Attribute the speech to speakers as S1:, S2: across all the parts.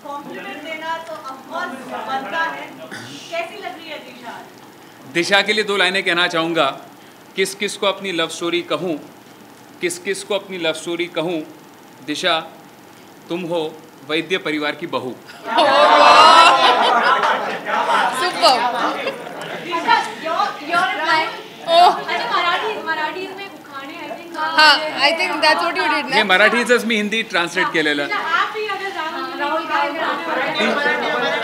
S1: Complement देना तो of course बनता है। कैसी लग रही है दिशा?
S2: दिशा के लिए 2 लाइनें कहना चाहूँगा। किस किस को अपनी लव स्टोरी कहूँ, किस किस को अपनी लव स्टोरी कहूँ, दिशा तुम हो वैद्य परिवार की बहू।
S3: I think that's what you did ना?
S2: हे मराठीचंच मी हिंदी ट्रान्सलेट केलेलं.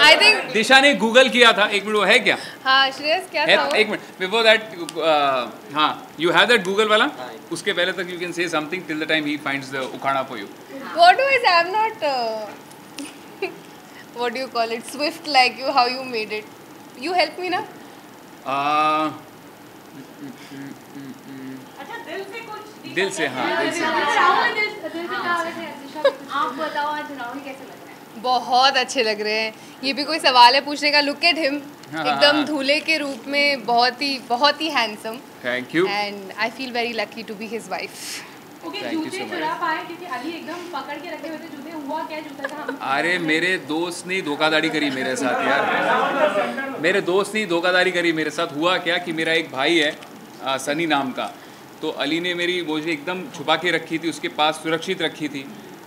S3: I think
S2: दिशाने गूगल किया था. एक मिनट, वो है क्या?
S3: हाँ श्रेयस क्या था वो?
S2: एक मिनट, बिफोर दैट हाँ, यू हैव दैट गूगल वाला. उसके पहले तक you can say something till the time he finds the उखाड़ा for you.
S3: What do I say? I'm not what do you call it? Swift like you, how you made it. You help me ना?
S1: अच्छा, दिल से कुछ
S2: दिल से, हाँ दिल से.
S4: आप बताओ आज राहुल कैसे लग रहा है?
S3: बहुत अच्छे लग रहे हैं. ये भी कोई सवाल है पूछने का? लुक एट हिम, एकदम धूले के रूप में बहुत ही handsome.
S2: Thank you.
S3: And I feel very lucky to be his wife.
S4: Okay,
S2: Thank you
S4: जूते
S2: so much.
S4: चुरा पाए क्योंकि अली एकदम पकड़ के रखे हुए थे जूते. हुआ क्या जूता था? हम
S2: अरे मेरे दोस्त ने धोखाधड़ी करी मेरे साथ यार. मेरे दोस्त ने धोखाधड़ी करी मेरे साथ. हुआ क्या कि मेरा एक भाई है सनी नाम का, तो अली ने मेरी मोजड़ी एकदम छुपा के रखी थी, उसके पास सुरक्षित रखी थी.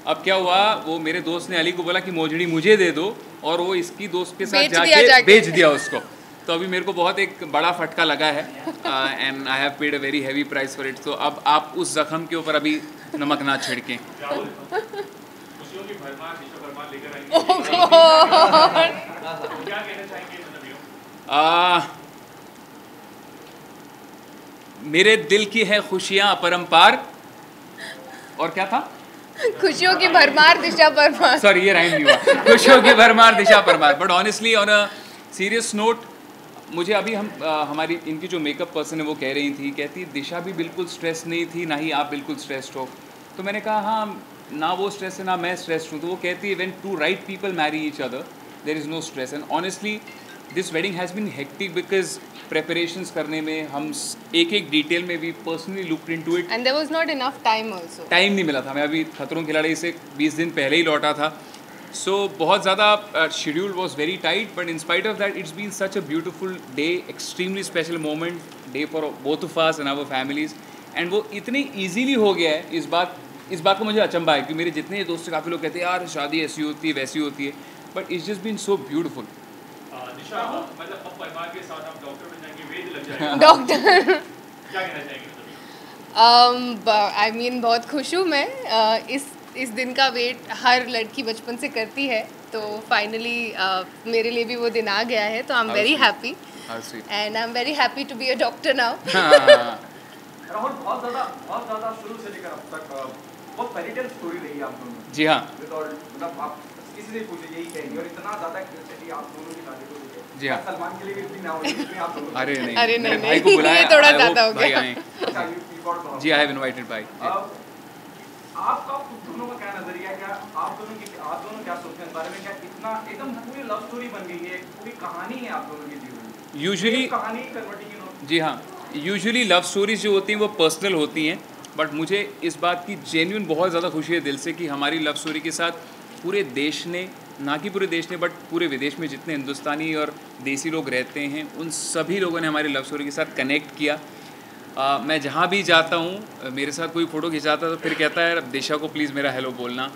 S2: अब क्या हुआ, वो मेरे दोस्त ने अली को बोला कि मोजड़ी मुझे दे दो, और वो इसकी दोस्त के साथ जाके बेच दिया उसको. तो अभी मेरे को बहुत एक बड़ा फटका लगा है, and I have paid a very heavy price for it. तो अब आप उस जख्म के ऊपर अभी नमक ना छिड़कें.
S5: खुशियों की भरमार दिशा भरमार लेकर आएंगे. क्या कहना चाहेंगे मतलब
S2: मेरे दिल की है खुशियाँ अपरंपार. और क्या था?
S3: खुशियों की भरमार दिशा परमार.
S2: सॉरी, ये राइम नहीं हुआ. खुशियों की भरमार Disha Parmar. But honestly on a serious note, मुझे अभी हमारी इनकी जो मेकअप पर्सन है वो कह रही थी, कहती दिशा भी बिल्कुल स्ट्रेस नहीं थी, ना ही आप बिल्कुल स्ट्रेस्ड हो. तो मैंने कहा हाँ, ना वो स्ट्रेस है ना मैं स्ट्रेस्ड हूँ. तो वो कहती है when two right people marry each other there is no stress. And honestly this wedding has been hectic because preparations करने में हम एक एक डिटेल में भी personally looked into it.
S3: And there was not enough time also.
S2: Time नहीं मिला था. मैं अभी खतरों के खिलाड़ी से 20 दिन पहले ही लौटा था. सो बहुत ज़्यादा schedule was very tight, but in spite of that it's been such a beautiful day, extremely special moment day for both of us and our families. And वो इतनी ईजीली हो गया है. इस बात को मुझे अचंभा है कि मेरे जितने दोस्त से काफ़ी लोग कहते हैं यार शादी ऐसी होती है वैसी होती है, but it's just been so beautiful.
S5: Disha मतलब अब परिवार के साथ आप डॉक्टर बन जाएंगे, वैद्य लग जाएगा.
S3: डॉक्टर
S5: क्या कहना चाहेंगे?
S3: आई मीन बहुत खुश हूँ मैं. इस दिन का वेट हर लड़की बचपन से करती है, तो फाइनली मेरे लिए भी वो दिन आ गया है. तो I am very happy and I am very happy to be a doctor now.
S6: Rahul, बहुत ज़्यादा शुरू से लेकर अब तक बहुत फेरीटेल स्टोरी रही है आप दोनों.
S2: जी हाँ.
S6: मतलब आप किसी से पूछे यही कहेंगे, और इतना ज़्यादा क्यूरियोसिटी आप दोनों की शादी को लेकर.
S2: जी हाँ.
S6: सलमान के लिए भी इतनी ना होगी जितनी आप दोनों.
S2: अरे नहीं,
S3: अरे
S2: मेरे
S3: नहीं,
S2: भाई को बुलाया.
S3: ये थोड़ा ज़्यादा हो
S2: भाई
S3: गया.
S2: आए.
S6: अच्छा, you got the-
S2: जी, आई हैव इनवाइटेड भाई.
S6: आपका दोनों का क्या नजरिया, क्या आप दोनों क्या सोचते हैं इस बारे में? क्या इतना एकदम पूरी लव स्टोरी बन गई है, पूरी कहानी है आप दोनों के जीवन में?
S2: यूजुअली
S6: कहानी कन्वर्टिंग इन.
S2: जी हाँ, यूजुअली लव स्टोरीज जो होती हैं वो पर्सनल होती हैं, बट मुझे इस बात की जेन्युइन बहुत ज़्यादा खुशी है दिल से कि हमारी लव स्टोरी के साथ पूरे देश ने, ना कि पूरे देश ने बट पूरे विदेश में जितने हिंदुस्तानी और देसी लोग रहते हैं उन सभी लोगों ने हमारी लव स्टोरी के साथ कनेक्ट किया. मैं जहाँ भी जाता हूँ, मेरे साथ कोई फ़ोटो खिंचाता तो फिर कहता है दिशा को प्लीज़ मेरा हेलो बोलना.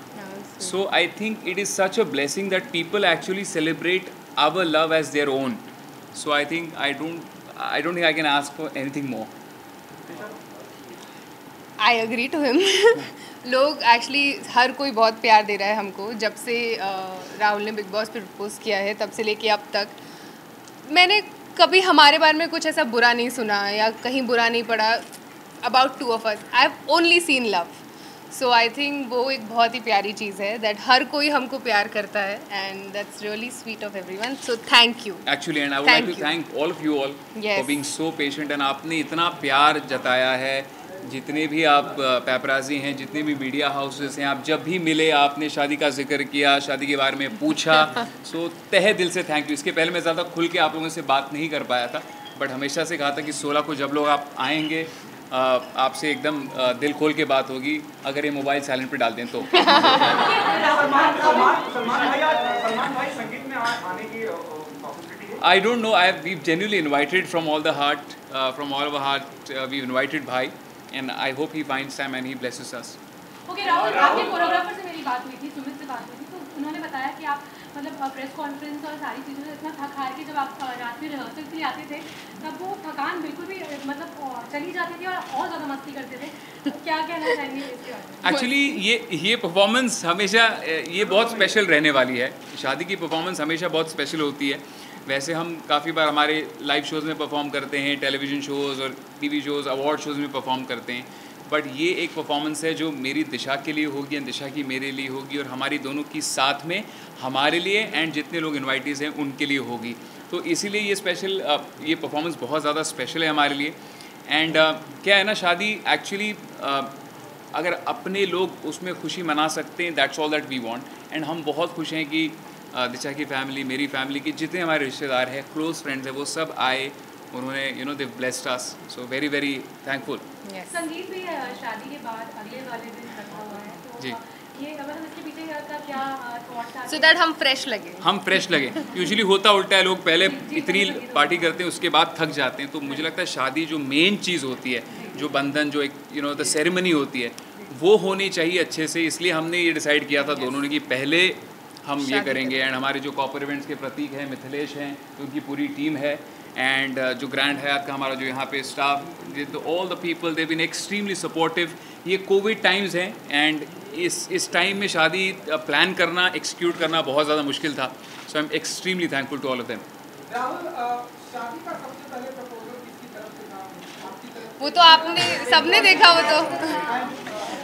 S2: So I think it is such a blessing that people actually celebrate our love as their own. So I think I don't think I can ask for anything more.
S3: I agree to him. लोग actually हर कोई बहुत प्यार दे रहा है हमको. जब से राहुल ने बिग बॉस पे प्रपोज किया है तब से लेके अब तक मैंने कभी हमारे बारे में कुछ ऐसा बुरा नहीं सुना या कहीं बुरा नहीं पड़ा. About two of us I have only seen love. So I think वो एक बहुत ही प्यारी चीज़ है दैट हर कोई हमको प्यार करता है, and that's really sweet of everyone. So thank you
S2: actually, and I would like to thank all of you all for being so patient. And आपने इतना प्यार जताया है. जितने भी आप पैपराजी हैं, जितने भी मीडिया हाउसेस हैं, आप जब भी मिले आपने शादी का जिक्र किया, शादी के बारे में पूछा. सो तहे दिल से थैंक यू. इसके पहले मैं ज़्यादा खुल के आप लोगों से बात नहीं कर पाया था, बट हमेशा से कहा था कि 16 को जब लोग आप आएंगे आपसे एकदम दिल खोल के बात होगी, अगर ये मोबाइल साइलेंट पे डाल दें तो.
S6: सलमान भैया अरमान भाई संगीत में आने की पॉसिबिलिटी है?
S2: I don't know. We've genuinely invited from all the heart, from all of our heart. We've invited Bhai, and I hope he finds time and he blesses us.
S4: Okay Rahul, आपके कोरियोग्राफर से मेरी बात हुई थी, सुमित से बात हुई थी, तो उन्होंने बताया कि आप मतलब प्रेस कॉन्फ्रेंस और सारी चीज़ों से इतना थक हार के जब आप रात में रिहर्सल के लिए आते थे तब वो थकान बिल्कुल भी मतलब चली जाती थी और ज़्यादा मस्ती करते थे, तो क्या कहना चाहेंगे इसके बारे में?
S2: एक्चुअली ये परफॉर्मेंस हमेशा ये बहुत स्पेशल रहने वाली है। शादी की परफॉर्मेंस हमेशा बहुत स्पेशल होती है। वैसे हम काफ़ी बार हमारे लाइव शोज़ में परफॉर्म करते हैं, टेलीविज़न शोज़ और टीवी शोज़, अवार्ड शोज़ में परफॉर्म करते हैं, बट ये एक परफॉर्मेंस है जो मेरी दिशा के लिए होगी एंड दिशा की मेरे लिए होगी और हमारी दोनों की साथ में हमारे लिए एंड जितने लोग इनवाइटीज़ हैं उनके लिए होगी। तो इसीलिए ये स्पेशल ये परफॉर्मेंस बहुत ज़्यादा स्पेशल है हमारे लिए। एंड क्या है ना, शादी एक्चुअली अगर अपने लोग उसमें खुशी मना सकते हैं, that's all that we want. And हम बहुत खुश हैं कि दिशा की फैमिली, मेरी फैमिली के जितने हमारे रिश्तेदार हैं, क्लोज फ्रेंड्स हैं, वो सब आए, उन्होंने they blessed us, so very very thankful.
S4: Sangeet भी शादी के बाद अगले वाले दिन रखा हुआ है, तो
S2: जी।
S4: ये मतलब इसके पीछे का क्या थॉट्स आते हैं?
S3: सो दैट हम फ्रेश लगे।
S2: हम फ्रेश लगे। यूजुअली होता उल्टा है, लोग पहले इतनी पार्टी करते हैं उसके बाद थक जाते हैं। तो मुझे लगता है शादी जो मेन चीज़ होती है, जो बंधन, जो एक द सेरेमनी होती है, वो होनी चाहिए अच्छे से। इसलिए हमने ये डिसाइड किया था दोनों ने कि पहले हम ये करेंगे। एंड हमारे जो कॉपर इवेंट्स के प्रतीक हैं, मिथिलेश हैं, उनकी पूरी टीम है, एंड जो ग्रैंड हयात का हमारा जो यहाँ पे staff, all the people they been extremely supportive. ये कोविड टाइम्स हैं एंड इस टाइम में शादी प्लान करना, एक्सिक्यूट करना बहुत ज़्यादा मुश्किल था। So I am extremely thankful to all of them.
S7: Rahul, शादी का सबसे पहले प्रपोजल किसकी तरफ से था? आपकी तरफ?
S3: वो तो आपने सबने देखा, वो तो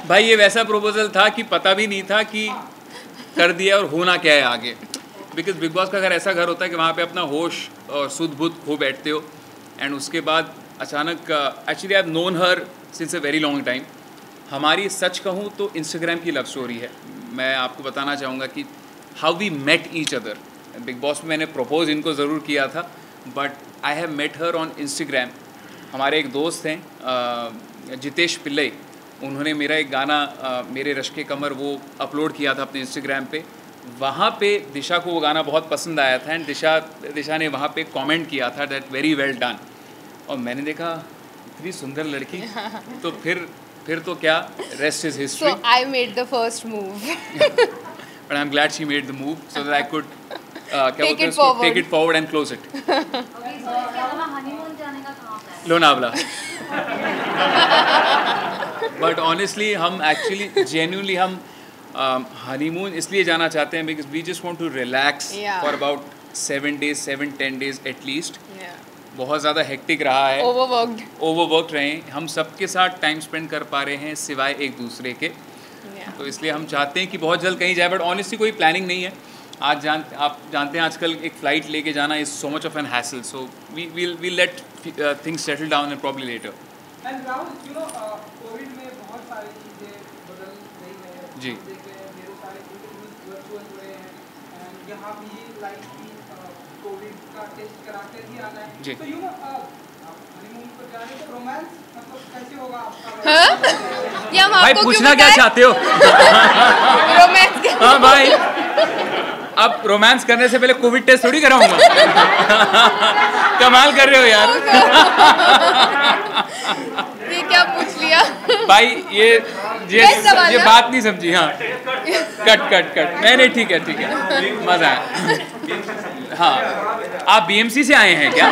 S2: भाई ये वैसा प्रपोजल था कि पता भी नहीं था कि कर दिया और होना क्या है आगे। बिकॉज बिग बॉस का घर ऐसा घर होता है कि वहाँ पे अपना होश और सुध बुध खो बैठते हो, एंड उसके बाद अचानक actually I have known her since a very long time. हमारी सच कहूँ तो इंस्टाग्राम की लव स्टोरी है। मैं आपको बताना चाहूँगा कि how we met each other. Bigg Boss में मैंने प्रपोज इनको ज़रूर किया था, but I have met her on Instagram. हमारे एक दोस्त हैं जितेश पिल्लई, उन्होंने मेरा एक गाना मेरे रश के कमर वो अपलोड किया था अपने इंस्टाग्राम पे। वहाँ पे दिशा को वो गाना बहुत पसंद आया था, एंड दिशा ने वहाँ पे कमेंट किया था दैट वेरी वेल डन। और मैंने देखा इतनी सुंदर लड़की, तो फिर तो क्या, rest is history.
S3: So I made the first move.
S2: But I am glad she made the move so that I could
S3: Take it forward.
S2: Take it forward and close it.
S1: Honeymoon जाने का कहाँ plan है?
S2: Lonavala. But honestly हम actually genuinely हम honeymoon इसलिए जाना चाहते हैं because we just want to relax
S3: Yeah.
S2: For about 7-10 days at least. बहुत ज़्यादा हेक्टिक रहा है, ओवरवर्कड रहे हैं, हम सबके साथ टाइम स्पेंड कर पा रहे हैं सिवाय एक दूसरे के। तो इसलिए हम चाहते हैं कि बहुत जल्द कहीं जाए, बट ऑनेस्टली कोई प्लानिंग नहीं है। आप जानते हैं आजकल एक फ़्लाइट लेके जाना is so much of an hassle, so we let things settle down and probably later.
S7: And Rahul, covid में बहुत सारी चीजें बदल रही है।
S2: जी।
S7: देख रहे हैं मेरे सारे इंटरव्यूज वर्चुअल हुए हैं, एंड यहाँ भी लाइक भी कोविड का टेस्ट करा कर ही आना है।
S2: जी।
S7: तो हनीमून पर जा रहे तो रोमांस मतलब कैसे होगा आपका?
S3: ये हम
S2: भाई
S3: आपको
S2: पूछना
S3: क्यों
S2: क्या चाहते हो?
S3: रोमांस के
S2: हाँ भाई, अब रोमांस करने से पहले कोविड टेस्ट थोड़ी कराऊंगा। कमाल कर रहे हो यार।
S3: ये क्या पूछ लिया?
S2: भाई ये
S3: सवाल
S2: ये
S3: ना?
S2: बात नहीं समझी। हाँ, कट नहीं ठीक है, मजा आया। हाँ, आप बीएमसी से आए हैं क्या?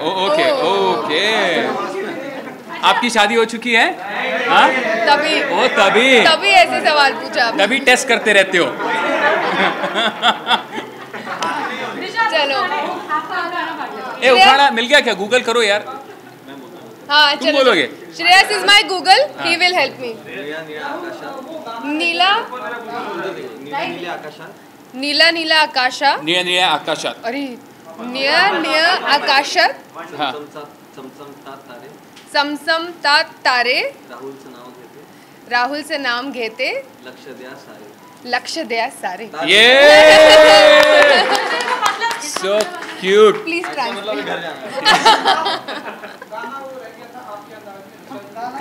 S2: ओके। आपकी शादी हो चुकी है? हाँ, तभी
S3: ऐसे सवाल पूछा आपने।
S2: तभी टेस्ट करते रहते हो।
S3: चलो,
S4: आपका गाना बांट
S2: ए उखाड़ा मिल गया क्या? गूगल करो यार।
S3: हाँ
S2: तुम
S3: चलो।
S2: बोलोगे?
S3: Shreyas is my Google, he will help me. नीला नीला आकाशात।
S2: नीला आकाशात।
S3: अरे नीला आकाशात
S2: हाँ,
S3: समसमतात तारे राहुल से नाम घेते लक्ष द्या सारे।
S2: ये सो क्यूट।
S3: Please translate.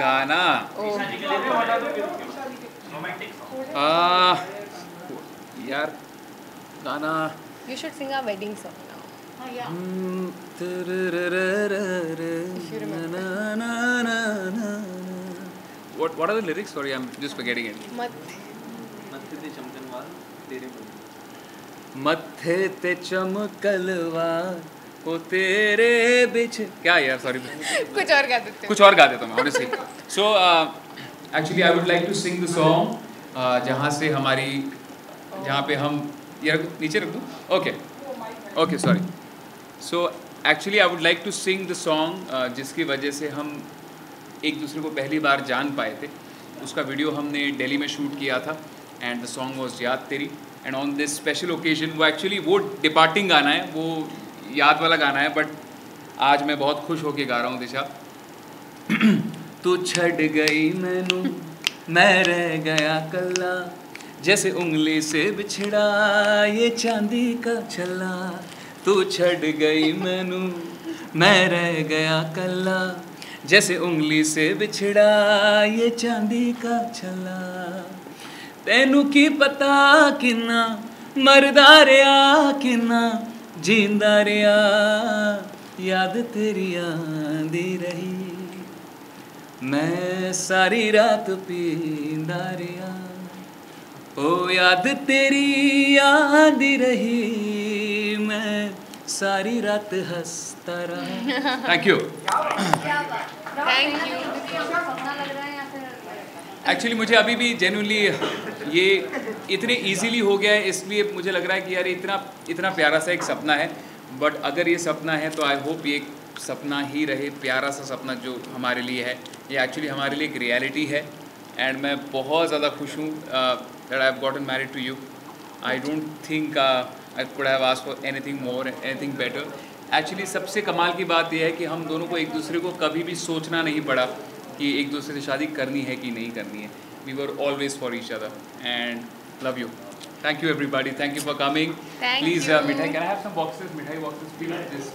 S2: गाना गाना
S3: You should sing our wedding song now.
S1: हाँ या
S2: What are the lyrics? Sorry, I'm just forgetting it.
S3: मत
S2: मत्थे ते चमकलवार हो तेरे बिच क्या यार सॉरी
S3: कुछ और गा देते हो.
S2: कुछ और गा देता हूँ मैं honestly. So actually I would like to sing the song जहाँ पे हम ये नीचे रख दूँ. Okay sorry. So actually I would like to sing the song जिसकी वजह से हम एक दूसरे को पहली बार जान पाए थे. उसका वीडियो हमने दिल्ली में शूट किया था एंड द सॉन्ग वॉज याद तेरी. And on this special occasion वो डिपार्टिंग गाना है, वो याद वाला गाना है, बट आज मैं बहुत खुश होके गा रहा हूँ दिशा. तू छड़ गई मैनू मैं रह गया कल्ला जैसे उंगली से बिछड़ा ये चांदी का छल्ला. तू छड़ गई मैनू मैं रह गया कल्ला जैसे उंगली से बिछड़ा ये चांदी का छल्ला. तैनू की पता किन्ना मरदा रिया किन्ना जींदा रिया याद तेरी आंदी रही मैं सारी रात पींदा रिया ओ याद तेरी आंदी रही मैं सारी रात हंसता रहा. Thank you.
S3: Thank you.
S2: Actually मुझे अभी भी जेन्युइनली ये इतने इजीली हो गया है, इसलिए मुझे लग रहा है कि यार इतना प्यारा सा एक सपना है. बट अगर ये सपना है तो आई होप ये एक सपना ही रहे, प्यारा सा सपना जो हमारे लिए है. ये एक्चुअली हमारे लिए एक रियलिटी है एंड मैं बहुत ज़्यादा खुश हूँ that I have gotten married to you. I don't think I could have asked for anything more anything better. Actually सबसे कमाल की बात यह है कि हम दोनों को एक दूसरे को कभी भी सोचना नहीं पड़ा कि एक दूसरे से शादी करनी है कि नहीं करनी है. We were always for each other and love you. Thank you everybody. Thank you for coming.
S3: Thank
S2: please
S3: you.
S2: Mithai can I have some boxes, mithai boxes please.